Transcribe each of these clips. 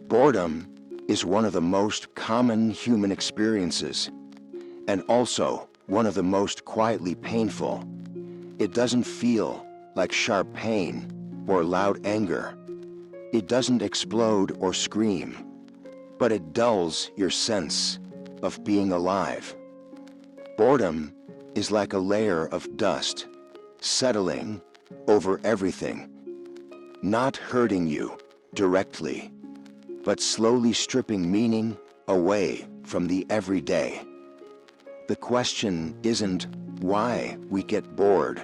Boredom is one of the most common human experiences, and also one of the most quietly painful. It doesn't feel like sharp pain or loud anger. It doesn't explode or scream, but it dulls your sense of being alive. Boredom is like a layer of dust settling over everything, not hurting you directly, but slowly stripping meaning away from the everyday. The question isn't why we get bored,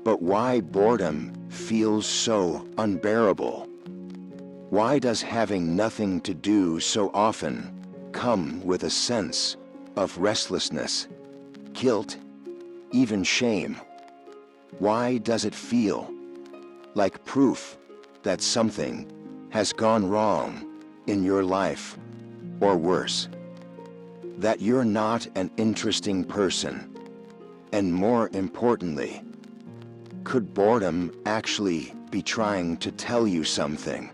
but why boredom feels so unbearable. Why does having nothing to do so often come with a sense of restlessness, guilt, even shame? Why does it feel like proof that something has gone wrong in your life, or worse, that you're not an interesting person? And more importantly, could boredom actually be trying to tell you something?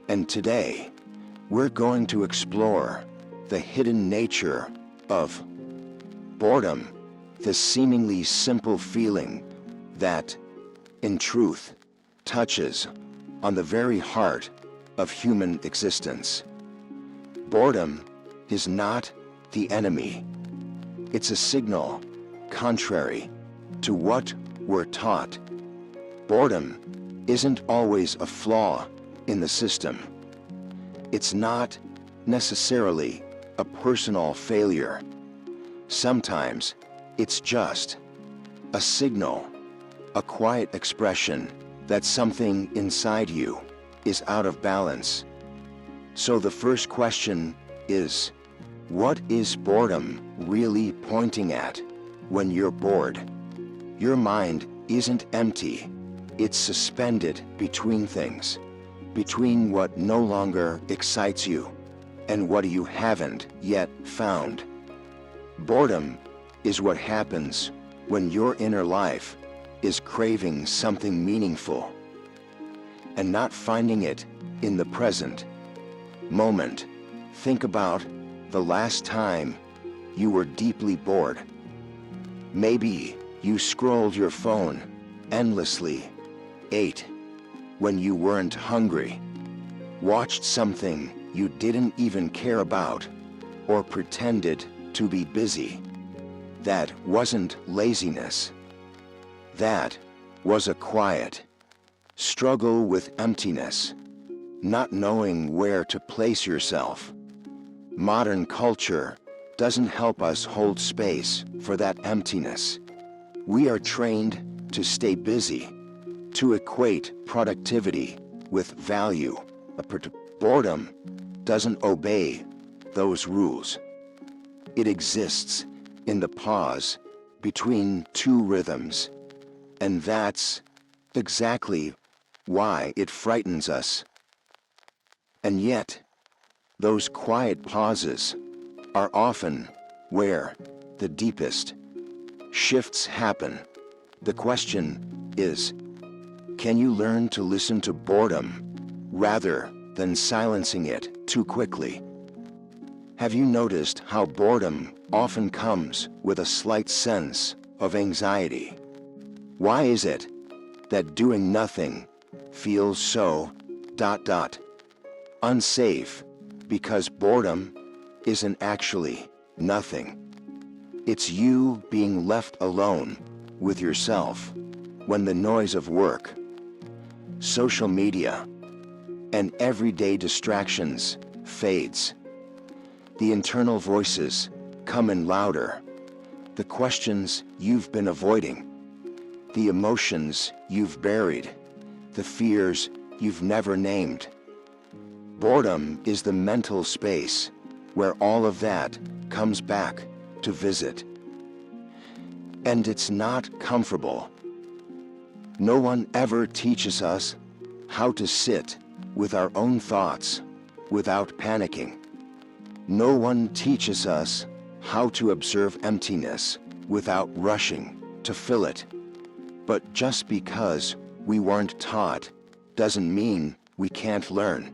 And today, we're going to explore the hidden nature of boredom, this seemingly simple feeling that, in truth, touches on the very heart of human existence. Boredom is not the enemy. It's a signal contrary to what we're taught. Boredom isn't always a flaw in the system. It's not necessarily a personal failure. Sometimes it's just a signal, a quiet expression that something inside you is out of balance. So the first question is, what is boredom really pointing at when you're bored? Your mind isn't empty. It's suspended between things, between what no longer excites you and what you haven't yet found. Boredom is what happens when your inner life is craving something meaningful and not finding it in the present moment. Think about the last time you were deeply bored. Maybe you scrolled your phone endlessly, ate when you weren't hungry, watched something you didn't even care about, or pretended to be busy. That wasn't laziness. That was a quiet struggle with emptiness, not knowing where to place yourself. Modern culture doesn't help us hold space for that emptiness. We are trained to stay busy, to equate productivity with value. Boredom doesn't obey those rules. It exists in the pause between two rhythms, and that's exactly why it frightens us. And yet, those quiet pauses are often where the deepest shifts happen. The question is, can you learn to listen to boredom rather than silencing it too quickly? Have you noticed how boredom often comes with a slight sense of anxiety? Why is it that doing nothing feels so unsafe? Because boredom isn't actually nothing. It's you being left alone with yourself when the noise of work, social media, and everyday distractions fades. The internal voices come in louder. The questions you've been avoiding, the emotions you've buried, the fears you've never named. Boredom is the mental space where all of that comes back to visit. And it's not comfortable. No one ever teaches us how to sit with our own thoughts without panicking. No one teaches us how to observe emptiness without rushing to fill it. But just because we weren't taught doesn't mean we can't learn.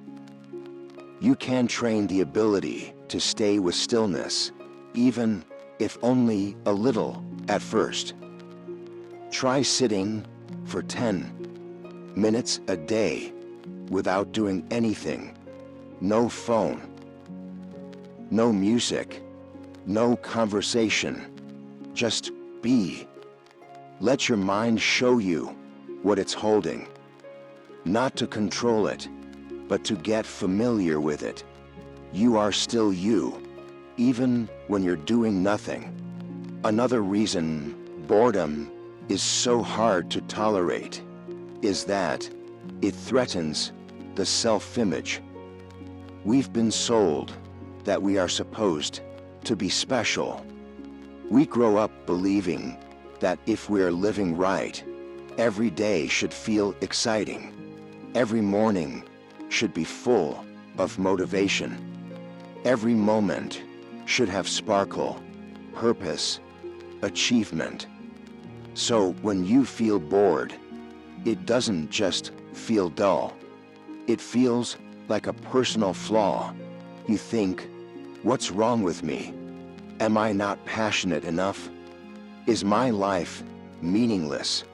You can train the ability to stay with stillness, even if only a little at first. Try sitting for 10 minutes a day without doing anything. No phone, no music, no conversation. Just be. Let your mind show you what it's holding. Not to control it, but to get familiar with it. You are still you, even when you're doing nothing. Another reason boredom is so hard to tolerate is that it threatens the self-image. We've been sold that we are supposed to be special. We grow up believing that if we're living right, every day should feel exciting. Every morning should be full of motivation. Every moment should have sparkle, purpose, achievement. So when you feel bored, it doesn't just feel dull. It feels like a personal flaw. You think, what's wrong with me? Am I not passionate enough? Is my life meaningless?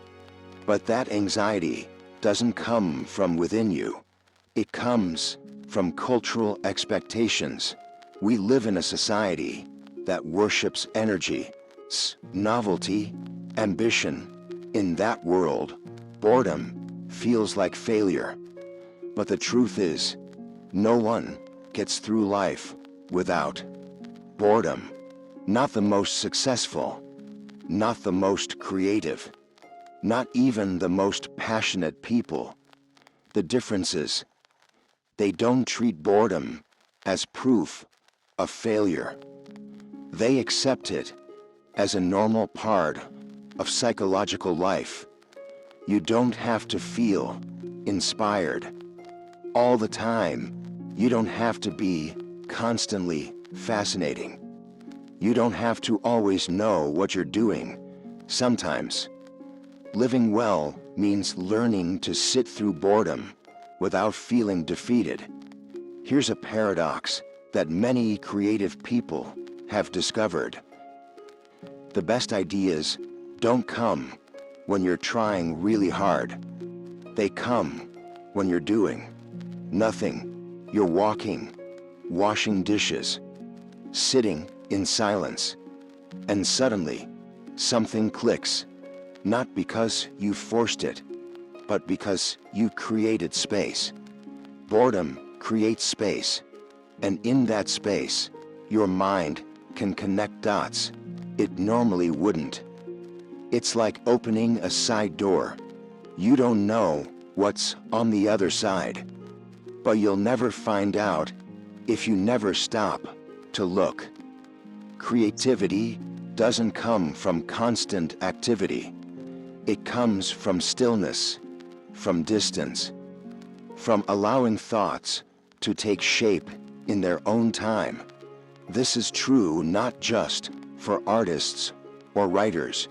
But that anxiety doesn't come from within you. It comes from cultural expectations. We live in a society that worships energy, novelty, ambition. In that world, boredom feels like failure. But the truth is, no one gets through life without boredom. Not the most successful, not the most creative, not even the most passionate people. The difference is, they don't treat boredom as proof of failure. They accept it as a normal part of psychological life. You don't have to feel inspired all the time. You don't have to be constantly fascinating. You don't have to always know what you're doing. Sometimes, living well means learning to sit through boredom without feeling defeated. Here's a paradox that many creative people have discovered. The best ideas don't come when you're trying really hard. They come when you're doing nothing. You're walking, washing dishes, sitting in silence, and suddenly something clicks, not because you forced it, but because you created space. Boredom creates space, and in that space, your mind can connect dots it normally wouldn't. It's like opening a side door. You don't know what's on the other side, but you'll never find out if you never stop to look. Creativity doesn't come from constant activity. It comes from stillness, from distance, from allowing thoughts to take shape in their own time. This is true not just for artists or writers,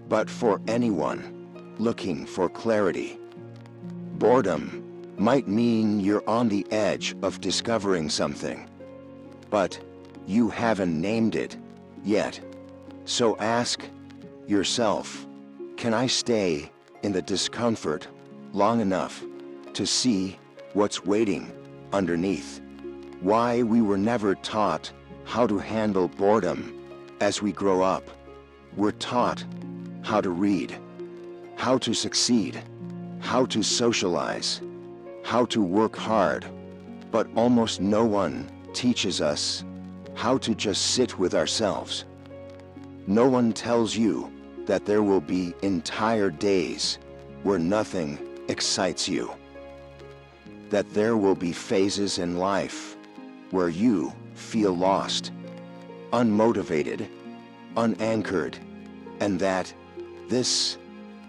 but for anyone looking for clarity. Boredom might mean you're on the edge of discovering something, but you haven't named it yet. So ask yourself, can I stay in the discomfort long enough to see what's waiting underneath? Why we were never taught how to handle boredom as we grow up. We're taught how to read, how to succeed, how to socialize, how to work hard, but almost no one teaches us how to just sit with ourselves. No one tells you that there will be entire days where nothing excites you, that there will be phases in life where you feel lost, unmotivated, unanchored, and that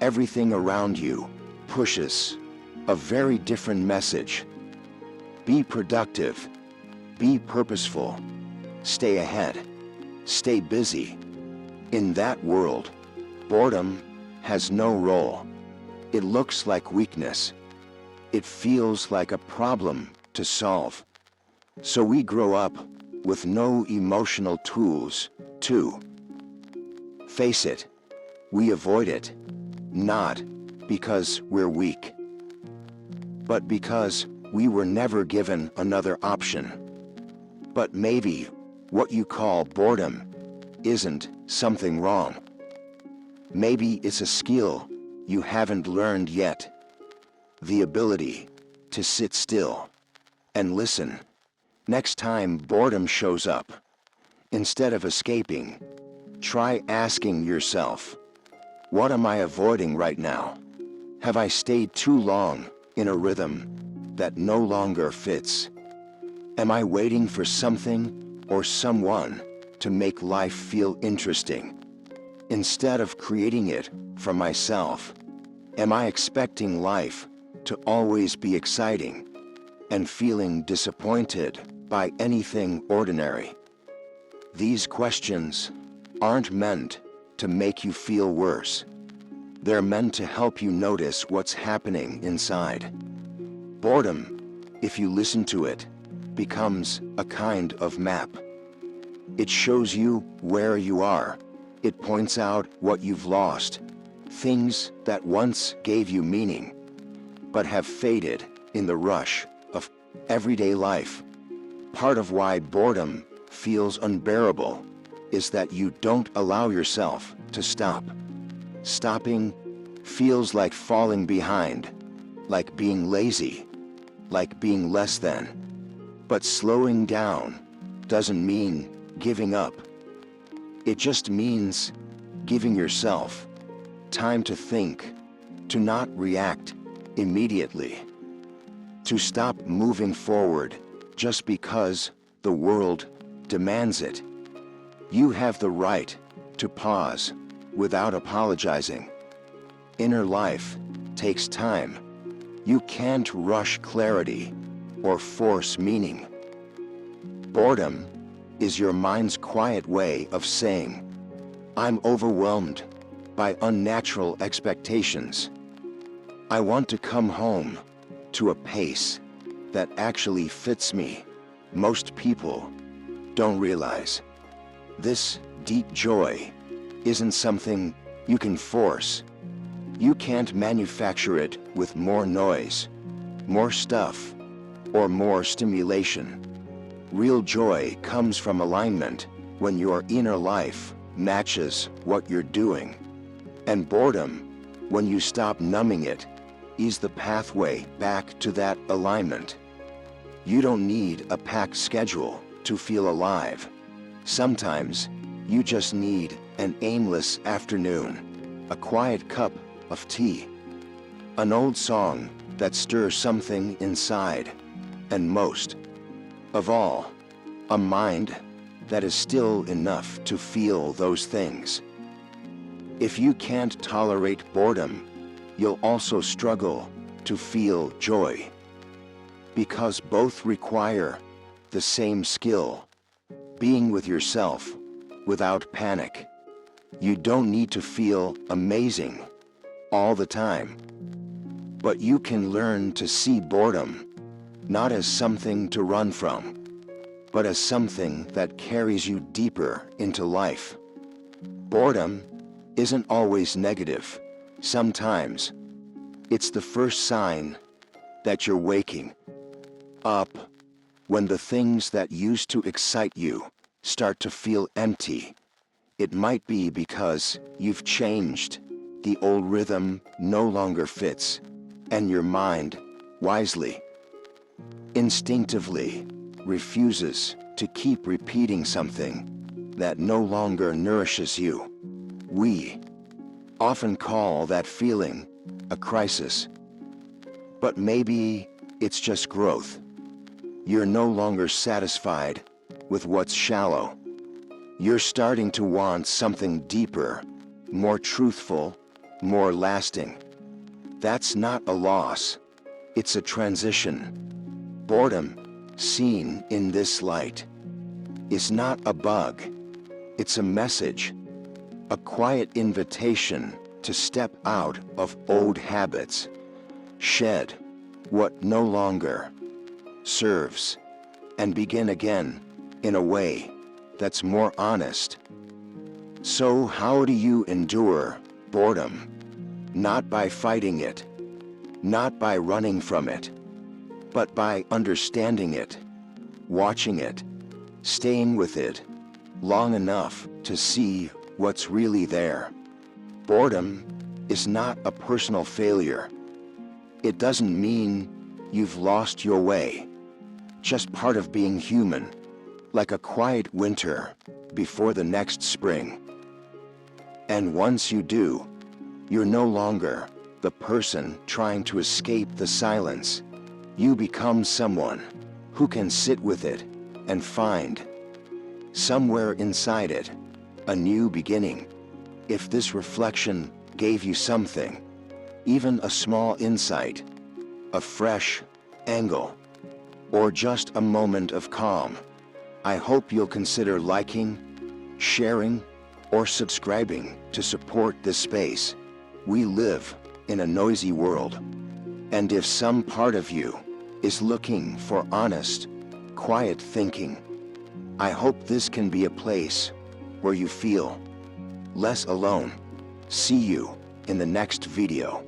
everything around you pushes a very different message. Be productive, be purposeful, stay ahead, stay busy. In that world, boredom has no role. It looks like weakness. It feels like a problem to solve. So we grow up with no emotional tools to face it. We avoid it, not because we're weak, but because we were never given another option. But maybe what you call boredom isn't something wrong. Maybe it's a skill you haven't learned yet. The ability to sit still and listen. Next time boredom shows up, instead of escaping, try asking yourself, what am I avoiding right now? Have I stayed too long in a rhythm that no longer fits? Am I waiting for something or someone to make life feel interesting, instead of creating it for myself? Am I expecting life to always be exciting and feeling disappointed by anything ordinary? These questions aren't meant to make you feel worse. They're meant to help you notice what's happening inside. Boredom, if you listen to it, becomes a kind of map. It shows you where you are. It points out what you've lost, things that once gave you meaning, but have faded in the rush of everyday life. Part of why boredom feels unbearable is that you don't allow yourself to stop. Stopping feels like falling behind, like being lazy, like being less than. But slowing down doesn't mean giving up. It just means giving yourself time to think, to not react immediately, to stop moving forward just because the world demands it. You have the right to pause without apologizing. Inner life takes time. You can't rush clarity or force meaning. Boredom is your mind's quiet way of saying, I'm overwhelmed by unnatural expectations. I want to come home to a pace that actually fits me. Most people don't realize this deep joy isn't something you can force. You can't manufacture it with more noise, more stuff, or more stimulation. Real joy comes from alignment, when your inner life matches what you're doing. And boredom, when you stop numbing it, is the pathway back to that alignment. You don't need a packed schedule to feel alive. Sometimes you just need an aimless afternoon, a quiet cup of tea, an old song that stirs something inside, and most of all, a mind that is still enough to feel those things. If you can't tolerate boredom, you'll also struggle to feel joy, because both require the same skill: being with yourself without panic. You don't need to feel amazing all the time, but you can learn to see boredom not as something to run from, but as something that carries you deeper into life. Boredom isn't always negative. Sometimes it's the first sign that you're waking up, when the things that used to excite you start to feel empty. It might be because you've changed. The old rhythm no longer fits, and your mind, wisely, instinctively, refuses to keep repeating something that no longer nourishes you. We often call that feeling a crisis, but maybe it's just growth. You're no longer satisfied with what's shallow. You're starting to want something deeper, more truthful, more lasting. That's not a loss. It's a transition. Boredom, seen in this light, is not a bug. It's a message, a quiet invitation to step out of old habits, shed what no longer serves, and begin again in a way that's more honest. So how do you endure boredom? Not by fighting it, not by running from it, but by understanding it, watching it, staying with it long enough to see what's really there. Boredom is not a personal failure. It doesn't mean you've lost your way, just part of being human, like a quiet winter before the next spring. And once you do, you're no longer the person trying to escape the silence. You become someone who can sit with it and find, somewhere inside it, a new beginning. If this reflection gave you something, even a small insight, a fresh angle, or just a moment of calm, I hope you'll consider liking, sharing, or subscribing to support this space. We live in a noisy world, and if some part of you is looking for honest, quiet thinking, I hope this can be a place where you feel less alone. See you in the next video.